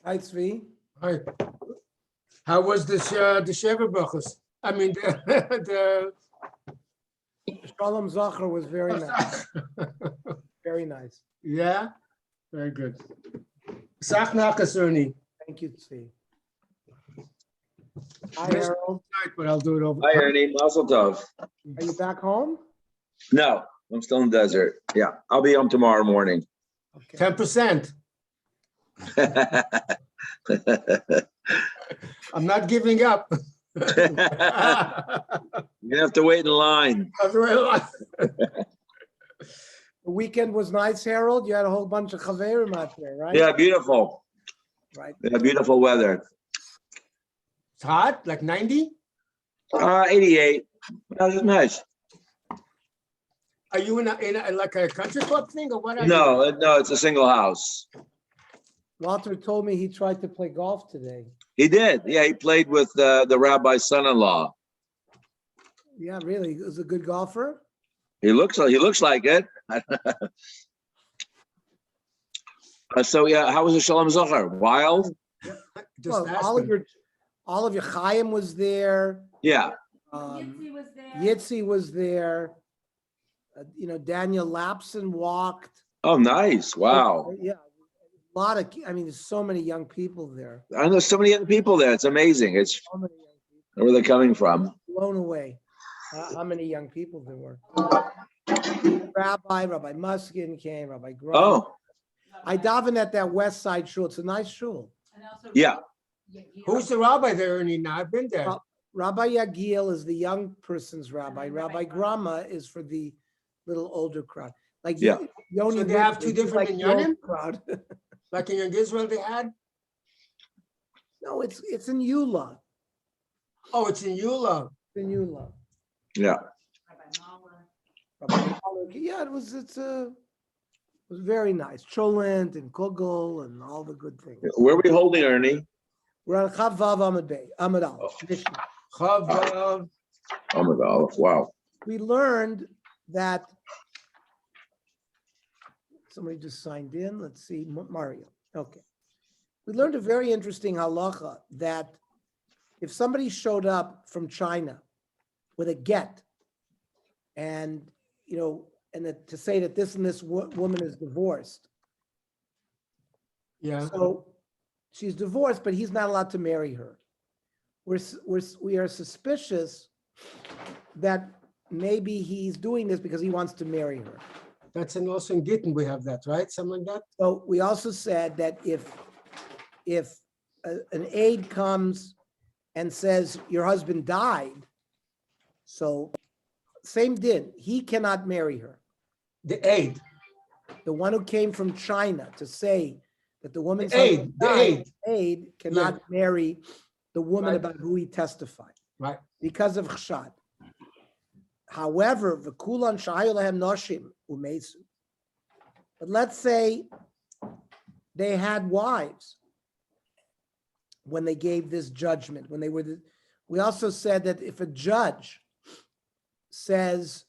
Hi, Tzvi. Hi. How was the Sheva Brachos? I mean, the Shalom Zachar was very nice. Very nice. Yeah, very good. Sach Nakasuni. Thank you, Tzvi. Hi, Yes. Harold. But I'll do it over. Hi, Ernie. Mazel tov. Are you back home? No, I'm still in the desert. Yeah, I'll be home tomorrow morning. Okay. 10%. I'm not giving up. You're gonna have to wait in line. The weekend was nice, Harold. You had a whole bunch of chaverim out there, right? Yeah, beautiful. Right. Yeah, beautiful weather. It's hot, like 90. 88. That was nice. Are you in like a country club thing or what? Are you? No, it's a single house. Walter told me he tried to play golf today. He did. Yeah, he played with the rabbi's son-in-law. Yeah, really. He was a good golfer. He looks like it. So yeah, how was the Shalom Zachar? Wild? Just Well, asking. all of your Chaim was there. Yeah. Yitzi was there. Yitzi was there. Daniel Lapson walked. Oh, nice. Wow. Yeah, a lot of. I mean, there's so many young people there. I know so many young people there. It's amazing. It's So many young people. where they're coming from. Blown away. How many young people there were. Rabbi Muskin came. Rabbi Grom. Oh, I daven at that West Side shul. It's a nice shul. And also- yeah. Who's the rabbi there, Ernie? Now I've been there. Rabbi Yagil is the young person's rabbi. Rabbi Grama is for the little older crowd. Like Yeah. Yoni So they have two Ritter is different like the older minyanim? crowd. Like in Young Israel they had? No, it's in Eula. Oh, it's in Eula. It's in Eula. Yeah. Rabbi Malek. Yeah, it was very nice. Cholent and Kogel and all the good things. Where are we holding, Ernie? We're on Chav Vav Amud Bey, Amud Aleph, Mishnah. Chav, Oh my God. Wow. We learned that somebody just signed in. Let's see, Mario. Okay. We learned a very interesting halacha that if somebody showed up from China with a get and, to say that this and this woman is divorced. yeah. So she's divorced, but he's not allowed to marry her. We are suspicious that maybe he's doing this because he wants to marry her. That's also in Gittin we have that, right? Something like that? So we also said that if an aide comes and says your husband died, so same din, he cannot marry her. The aid. The one who came from China to say that the woman's The aide, husband the died, aide. aide cannot marry the woman Right. about who he testified Right. because of chshad. However, v'kulan shahayu lahem noshim umesu. But let's say they had wives when they gave this judgment. We also said that if a judge says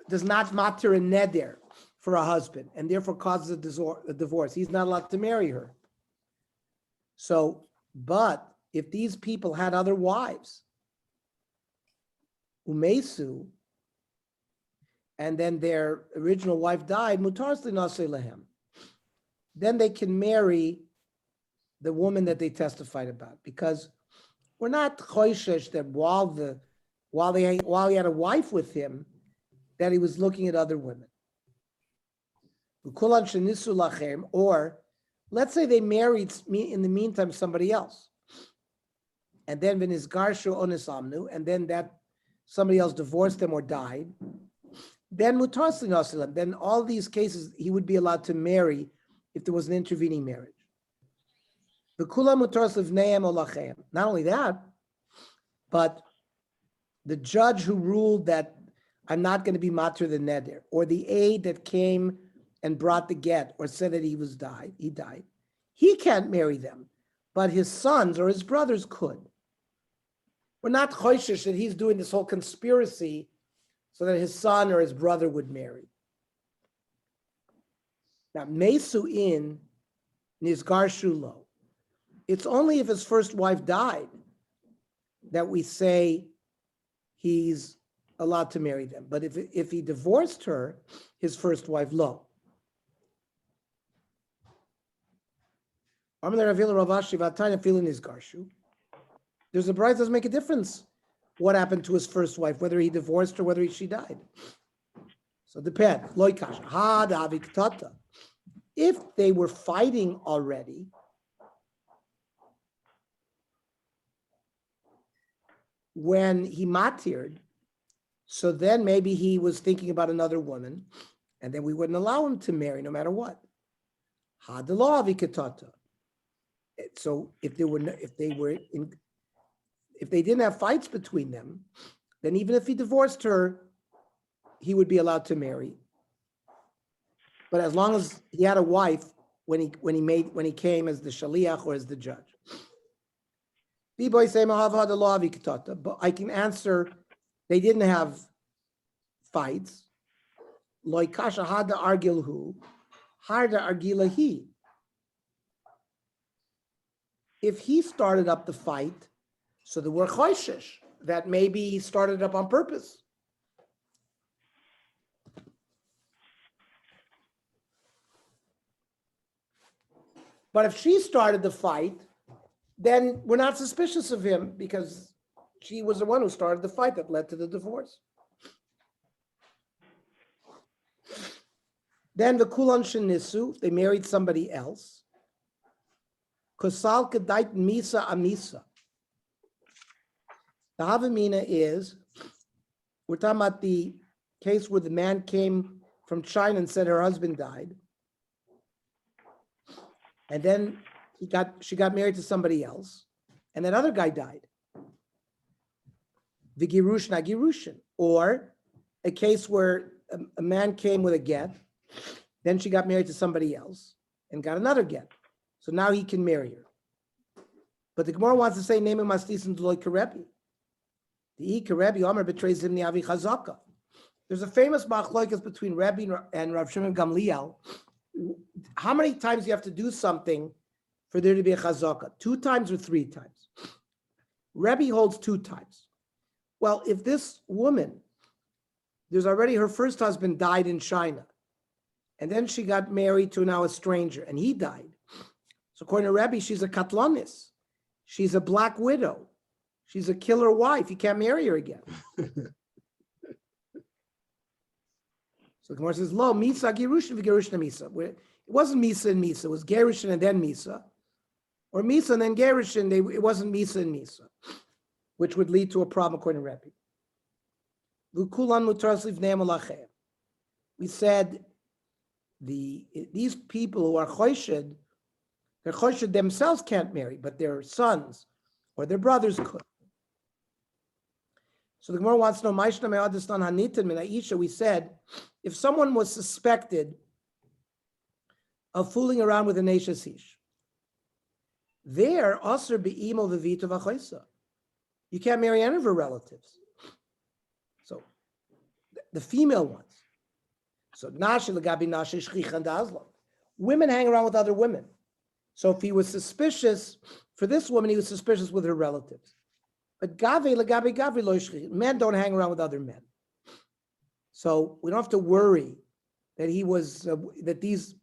does not matter a neder for a husband and therefore causes a divorce, he's not allowed to marry her. So, but if these people had other wives, umesu, and then their original wife died, mutar l'naseh lehem, then they can marry the woman that they testified about, because we're not choishesh that while he had a wife with him, that he was looking at other women. Or let's say they married in the meantime somebody else, and then v'nizgarshu onisamnu, and then that somebody else divorced them or died. Then mutar l'naseh, then all these cases he would be allowed to marry if there was an intervening marriage. Not only that, but the judge who ruled that I'm not going to be matir the neder, or the aide that came and brought the get or said that he died, he can't marry them, but his sons or his brothers could. We're not choishish that he's doing this whole conspiracy so that his son or his brother would marry. Now, Mesu in Nizgar Shulo. It's only if his first wife died that we say he's allowed to marry them. But if he divorced her, his first wife, lo. There's a bride doesn't make a difference what happened to his first wife, whether he divorced her, whether she died. So depend. If they were fighting already, when he matired, so then maybe he was thinking about another woman, and then we wouldn't allow him to marry no matter what. So if they didn't have fights between them, then even if he divorced her, he would be allowed to marry. But as long as he had a wife when he came as the shaliach or as the judge. But I can answer, they didn't have fights. Loikasha hada argilhu, harda argilahi. If he started up the fight, so there were choishesh, that maybe he started up on purpose. But if she started the fight, then we're not suspicious of him because she was the one who started the fight that led to the divorce. Then the kulan shenisu, they married somebody else. Kosal kedait misa amisa. The Havamina is, we're talking about the case where the man came from China and said her husband died. And then she got married to somebody else. And that other guy died. The Girush na Girushin. Or a case where a man came with a get, then she got married to somebody else and got another get. So now he can marry her. But the Gemara wants to say, name him Maslisin Deloy Karebi. The Karebi Omer betrays him Avi Chazaka. There's a famous machlokas between Rabbi and Rav Shimon Gamliel. How many times do you have to do something for there to be a chazaka? 2 times or 3 times? Rabbi holds 2 times. Well, if this woman, there's already her first husband died in China, and then she got married to now a stranger, and he died. So according to Rabbi, she's a katlanis. She's a black widow. She's a killer wife. You can't marry her again. So the Gemara says, "Lo misa gerushin v'gerushin misa." It wasn't misa and misa. It was gerushin and then misa, or misa and then gerushin. It wasn't misa and misa, which would lead to a problem according to Rebbe. V'kulan mutaras livneim alachem. We said these people who are choshid, their choshid themselves can't marry, but their sons or their brothers could. So the Gemara wants to know, Maishna me'adistan hanitin min ha'isha. We said, if someone was suspected of fooling around with an Eishes Ish, there, Asr be'imo v'vito v'choisa. You can't marry any of her relatives. So, the female ones. So, Nashi l'gabi nashi shchicha da'azlam. Women hang around with other women. So, if he was suspicious, for this woman, he was suspicious with her relatives. But Gavi l'gabi gavi lo shchicha. Men don't hang around with other men. So we don't have to worry that that these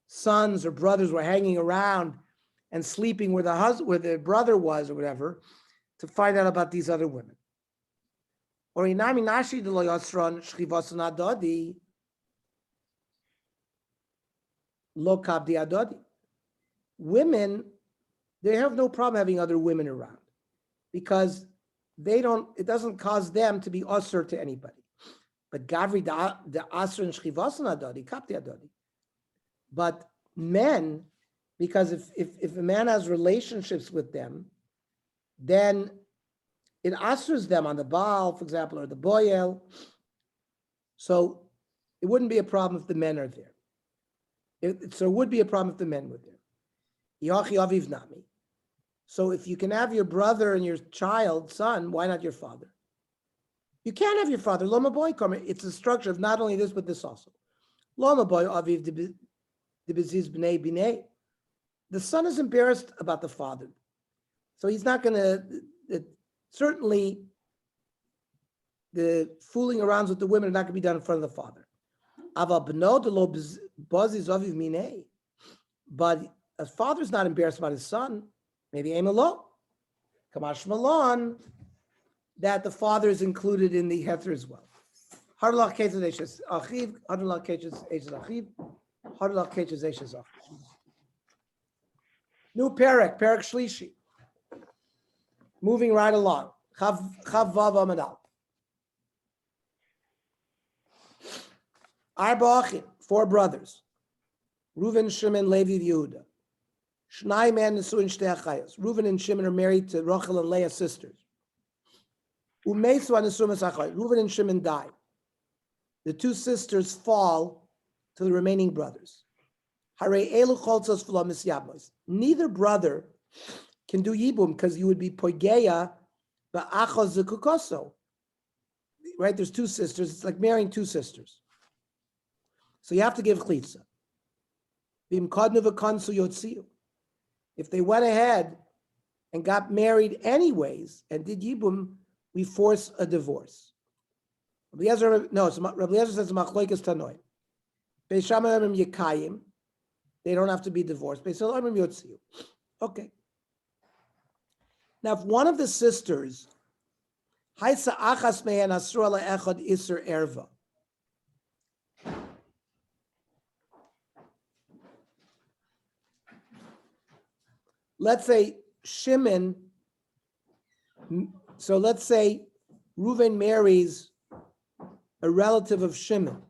sons or brothers were hanging around and sleeping where the brother was or whatever to find out about these other women. Or inami nashi de lo yasran shchivasan adadi lo kabdi adadi. Women, they have no problem having other women around because it doesn't cause them to be usher to anybody. But Gavri the Asr and Shchivasan Adadi, Kapti Adadi. But men, because if a man has relationships with them, then it asrs them on the Baal, for example, or the Boyel. So it wouldn't be a problem if the men are there. So it would be a problem if the men were there. Yachi Aviv Nami. So if you can have your brother and your son, why not your father? You can't have your father. Loma boy, it's a structure of not only this, but this also. Loma boy, aviv The son is embarrassed about the father. So he's not going to, certainly the fooling around with the women are not going to be done in front of the father. But a father's not embarrassed about his son. Maybe Amalo, Kamash Malon, that the father is included in the heter as well. Harlach Keches Eshes Achiv, Harlach Keches Eshes Achiv, Harlach Keches Eshes Achiv. New Perek Shlishi. Moving right along. Chav Vav Amadal. Arba Achim, 4 brothers. Reuven, Shimon, Levi, Yehuda. Shnai man Nesuin Shtei Achayos. Reuven and Shimon are married to Rachel and Leah's sisters. Umeisu Anesumas Achayos. Reuven and Shimon die. The 2 sisters fall to the remaining brothers. Harei elu choltzos v'lo misyabmos. Neither brother can do yibum because you would be poigeya ba'achos zekukoso. Right? There's 2 sisters. It's like marrying 2 sisters. So you have to give chlitza. If they went ahead and got married anyways and did yibum, we force a divorce. Rabbi Eliezer says machloikas tanoi. Beis Shammai omrim yekayim. They don't have to be divorced. Beis Hillel omrim yotziu. Okay. Now, if one of the sisters, haisa achas me'en asur le'echad iser erva. Let's say Shimon, so let's say Reuven marries a relative of Shimon.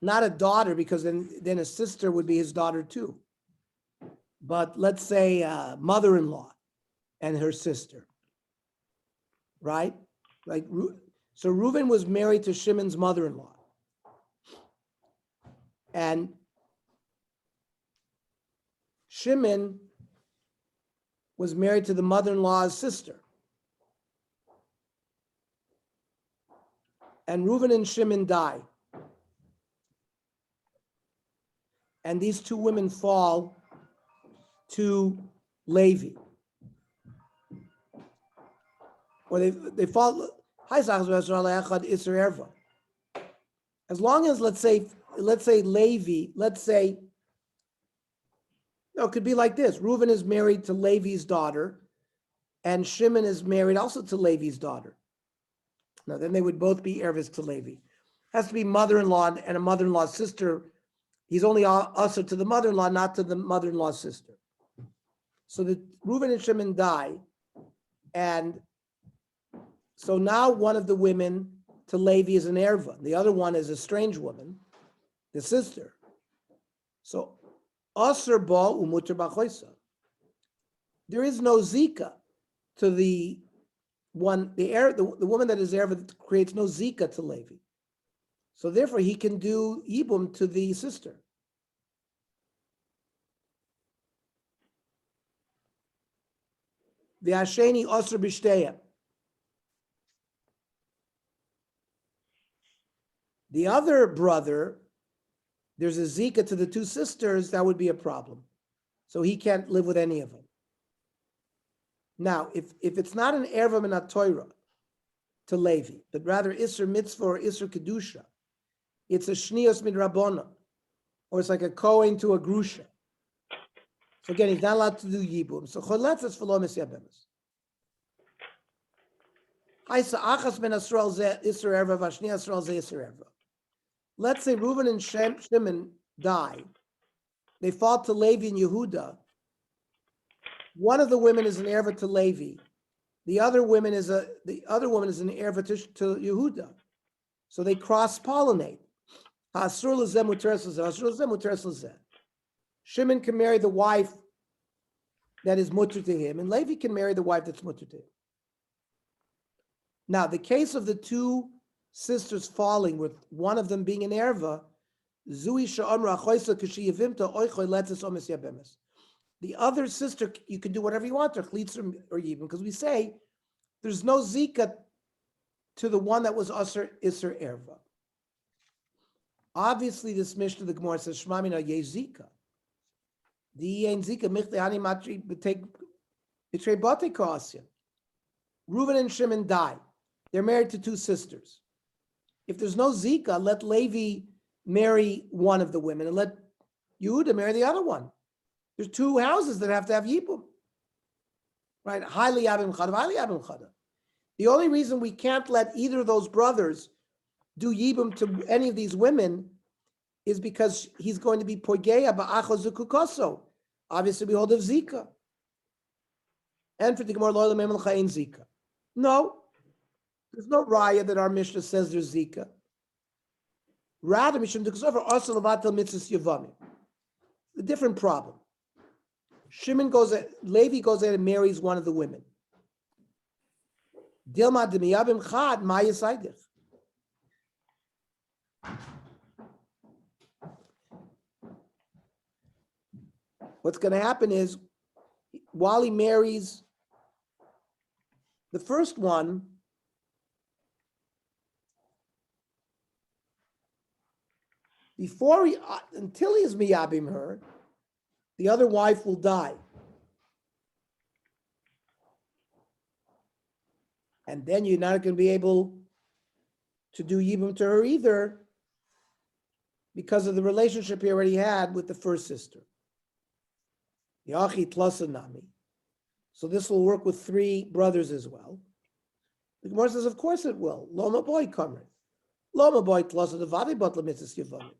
Not a daughter, because then a sister would be his daughter too. But let's say mother-in-law and her sister, right? Like, so Reuven was married to Shimon's mother-in-law. And Shimon was married to the mother-in-law's sister. And Reuven and Shimon die. And these 2 women fall to Levi. Or they fall, as long as let's say Levi, no, it could be like this. Reuven is married to Levi's daughter, and Shimon is married also to Levi's daughter. Now, then they would both be ervis to Levi. Has to be mother-in-law and a mother-in-law's sister. He's only usher to the mother-in-law, not to the mother-in-law's sister. So the Reuven and Shimon die, and so now one of the women to Levi is an erva. The other one is a strange woman, the sister. So Aser ba umuter b'choisa. There is no zika to the one, the woman that is erva creates no zika to Levi. So therefore he can do yibum to the sister. The Asheni Aser b'shteya. The other brother, there's a zika to the 2 sisters, that would be a problem. So he can't live with any of them. Now, if it's not an erva min Torah to Levi, but rather Isser mitzvah or Isser kedusha, it's a shnios min Rabbona, or it's like a kohen to a grusha. So again, he's not allowed to do yibum. So choletz is v'lo misyabemes. Haisa achas ben Asral ze Isser erva v'ashni Asral ze Isser erva. Let's say Reuven and Shimon die. They fall to Levi and Yehuda. One of the women is an erva to Levi. The other woman is an erva to Yehuda. So they cross-pollinate. Shimon can marry the wife that is mutter to him, and Levi can marry the wife that's mutter to him. Now, the case of the 2 sisters falling, with one of them being an erva, the other sister, you can do whatever you want, or chlitz or yibum, because we say there's no zika to the one that was usher iser erva. Obviously, this Mishnah, the Gemara says, Shmamina Yezika. The Ein Zika Michte Ani Matri Betray Bate Koasyan. Reuven and Shimon die. They're married to two sisters. If there's no Zika, let Levi marry one of the women and let Yehuda marry the other one. There's two houses that have to have Yibum. Right? Highly Abim Chada, highly Abim Chada. The only reason we can't let either of those brothers do Yibum to any of these women is because he's going to be Poigeya Ba'acho Zukukoso. Obviously, we hold of Zika. And for the Gemara, Lo Lemem L'Chayin Zika. No, there's no raya that our Mishnah says there's Zika. Rather, Mishum Duksover also Levatel Mitzvahs Yevamim. A different problem. Levi goes in and marries one of the women. Dilma Demiyabim Chad Mayasaydich. What's going to happen is, while he marries the first one, until he is miyabim her, the other wife will die. And then you're not going to be able to do yibum to her either because of the relationship he already had with the first sister. Yachi tlasanami. So this will work with three brothers as well. The Gemara says, of course it will. Loma boy kamer. Loma boy tlasanavadi but lemitzis yavamim.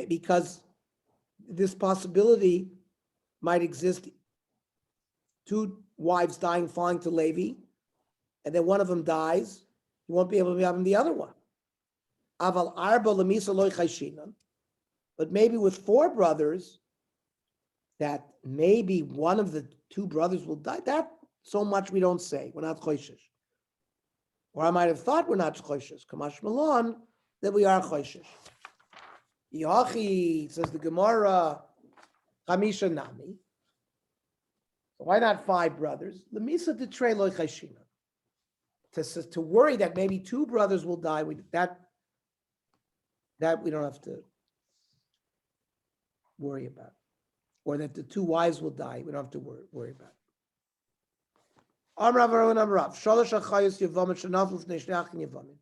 Because this possibility might exist, two wives dying, falling to Levi, and then one of them dies, you won't be able to be having the other one. Aval arba lemisa loy chayshinan. But maybe with four brothers, that maybe one of the two brothers will die. That so much we don't say. We're not choishish. Or I might have thought we're not choishish. Kamash Malon, that we are choishish. Yachi, says the Gemara, Chamisha Nami. Why not five brothers? Lemisa detrei loy chayshina. To worry that maybe two brothers will die, that we don't have to worry about. Or that the two wives will die, we don't have to worry about. Amrav Aron Amrav, Shalosh Achayos Yevamim Shenaflu Fnei Shnei Achim Yevamim.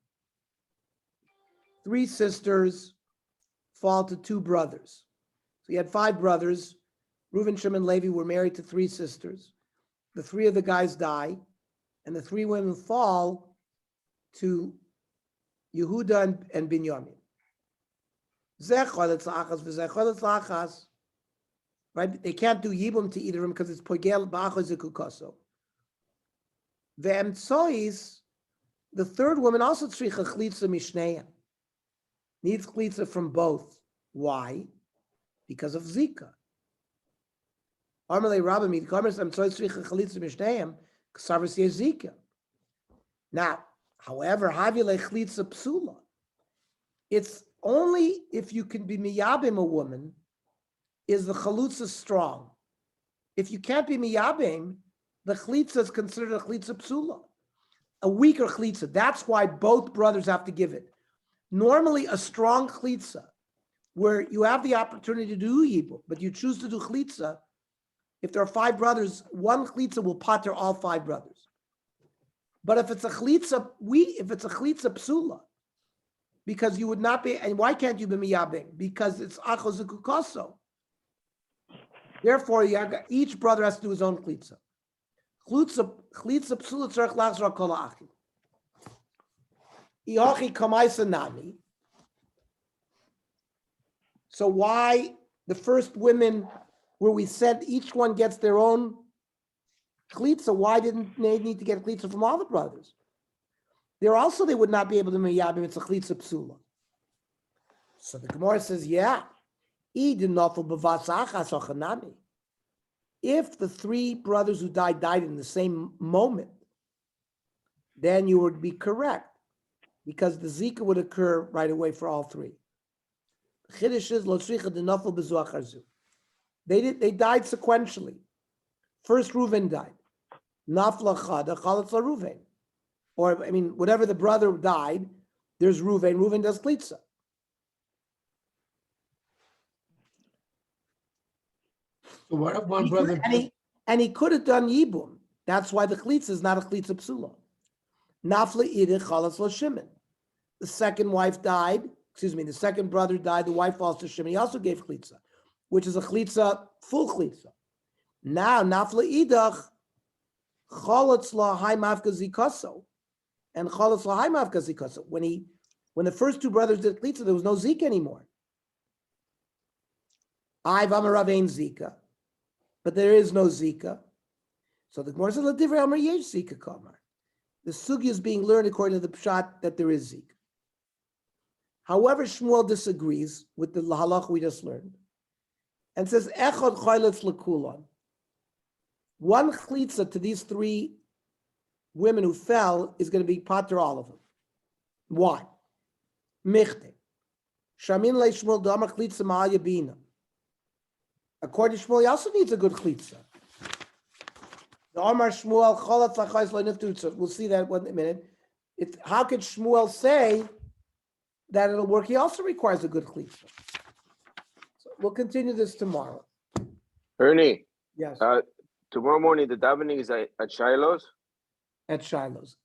Three sisters fall to two brothers. So you had five brothers. Reuven, Shimon, Levi were married to three sisters. The three of the guys die, and the three women fall to Yehuda and Binyamin. Right? They can't do Yibum to either of them because it's Poigel Ba'acho Zekukoso. The Emtsois, the third woman, also tzricha chlitza mishneim. Needs chlitza from both. Why? Because of Zika. Armalei Rabbi Kamers Emtsois tzricha chlitza mishneim ksavers Zika. Now, however, havile chlitza psula. It's only if you can be miyabim a woman is the chalutza strong. If you can't be miyabim, the chlitza is considered a chlitza psula, a weaker chlitza. That's why both brothers have to give it. Normally, a strong chlitza, where you have the opportunity to do yibum, but you choose to do chlitza. If there are five brothers, one chlitza will pater all five brothers. But if it's a chlitza, psula, because you would not be, and why can't you be miyabim? Because it's acho zekukoso. Therefore, each brother has to do his own chlitza. Chlitza psula tzarech lachzor kol ha'achim. Ihachi kamaisa nami. So why the first women, where we said each one gets their own chlitza, why didn't they need to get chlitza from all the brothers? There also, they would not be able to miyabim, it's a chlitza psula. So the Gemara says, yeah. If the three brothers who died in the same moment, then you would be correct, because the Zika would occur right away for all three. They died sequentially. First Reuven died. Nafla chada chalatz Reuven. Or, whatever the brother died, There's Reuven. Reuven does Klitza. So what if one brother? And he could have done Yibum. That's why the Klitza is not a Klitza Psula. Nafla Idich Chalas Lo Shimon. The second wife died. The second brother died. The wife falls to Shimon. He also gave Klitza, which is a Klitza, full Klitza. Now, Nafla Idach Chalas La Hai Mavka Zikaso. And Chalas La Hai Mavka Zikaso. When the first two brothers did Klitza, there was no Zika anymore. I've Amarav Zika. But there is no Zika. So the Gemara says, "L'divrei Amar yesh Zika kamar." The sugi is being learned according to the pshat that there is Zika. However, Shmuel disagrees with the halach we just learned and says, "Echad chayletz lekulon." One chalitza to these three women who fell is going to be pater all of them. Why? Michte. Shamin le Shmuel damar chalitza ma'al yabina. According to Shmuel, he also needs a good chalitza. The Amar Shmuel cholatz lachais lo. We'll see that in a minute. How could Shmuel say that it'll work? He also requires a good chalitza. So we'll continue this tomorrow. Ernie, Yes, tomorrow morning the davening is at Shiloh's. at Shiloh's.